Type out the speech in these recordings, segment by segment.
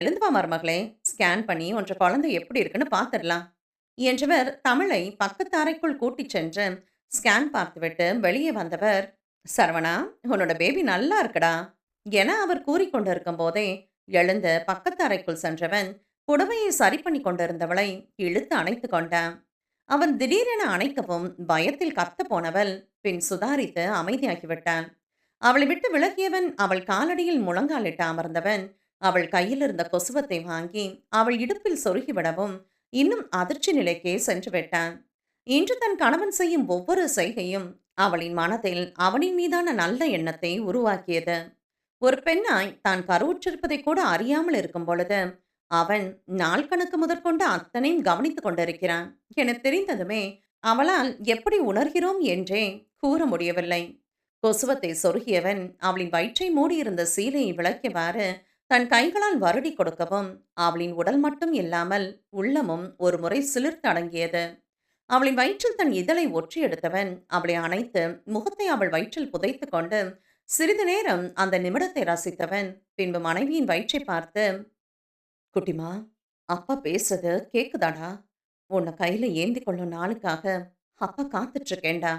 எழுந்து வா மருமகளே, ஸ்கேன் பண்ணி உன்ற குழந்தை எப்படி இருக்குன்னு பார்த்துடலாம் என்றவர் தமிழை பக்கத்து அறைக்குள் கூட்டிச் சென்று ஸ்கேன் பார்த்துவிட்டு வெளியே வந்தவர், சரவணா, உன்னோட பேபி நல்லா இருக்குடா என அவர் கூறிக்கொண்டிருக்கும் போதே எழுந்து பக்கத்து அறைக்குள் சென்றவன் புடவையை சரி பண்ணி கொண்டிருந்தவளை இழுத்து அணைத்து கொண்டான். அவன் திடீரென அணைக்கவும் பயத்தில் கத்த போனவள் பின் சுதாரித்து அமைதியாகிவிட்டான். அவளை விட்டு விலகியவன் அவள் காலடியில் முழங்காலிட்டு அமர்ந்தவன் அவள் கையில் இருந்த கொசுவத்தை வாங்கி அவள் இடுப்பில் சொருகிவிடவும் இன்னும் அதிர்ச்சி நிலைக்கே சென்று விட்டான். இன்று தன் கணவன் செய்யும் ஒவ்வொரு செய்கையும் அவளின் மனதில் அவனின் மீதான நல்ல எண்ணத்தை உருவாக்கியது. ஒரு பெண்ணாய் தான் கருவுற்றிருப்பதை கூட அறியாமல் இருக்கும் பொழுது அவன் நாள் கணக்கு முதற்கொண்டு அத்தனையும் கவனித்துக் கொண்டிருக்கிறான் என தெரிந்ததுமே அவளால் எப்படி உணர்கிறோம் என்றே கூற முடியவில்லை. கொசுவத்தை சொருகியவன் அவளின் வயிற்றை மூடியிருந்த சீலையை விளக்கியவாறு தன் கைகளால் வருடி கொடுக்கவும் அவளின் உடல் மட்டும் இல்லாமல் உள்ளமும் ஒரு முறை சிலிர்த்து அடங்கியது. அவளின் வயிற்றில் தன் இதழை ஒற்றி எடுத்தவன் அவளை அணைத்து முகத்தை அவள் வயிற்றில் புதைத்துக் கொண்டு சிறிது நேரம் அந்த நிமிடத்தை ரசித்தவன் பின்பு மனைவியின் வயிற்றை பார்த்து, குட்டிமா, அப்பா பேசுறது கேக்குதாடா? உன்னை கையில ஏந்தி கொள்ளும் நாளுக்காக அப்பா காத்துட்டு இருக்கேன்டா.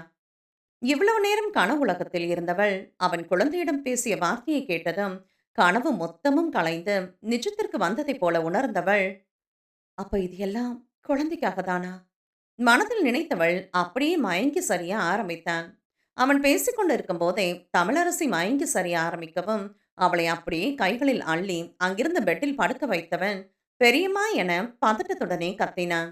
இவ்வளவு நேரம் கனவுலகத்தில் இருந்தவள் அவன் குழந்தையிடம் பேசிய வார்த்தையை கேட்டதும் கனவு மொத்தமும் கலைந்து நிஜத்திற்கு வந்ததைப் போல உணர்ந்தவள், அப்ப இது எல்லாம் குழந்தைக்காக தானா? மனதில் நினைத்தவள் அப்படியே மயங்கி சரிய ஆரம்பித்தான். அவன் பேசிக்கொண்டிருக்கும் போதே தமிழரசி மயங்கி சரிய ஆரம்பிக்கவும் அவளை அப்படியே கைகளில் அள்ளி அங்கிருந்த பெட்டில் படுக்க வைத்தவன் பெரியம்மா என பதட்டத்துடனே கத்தினான்.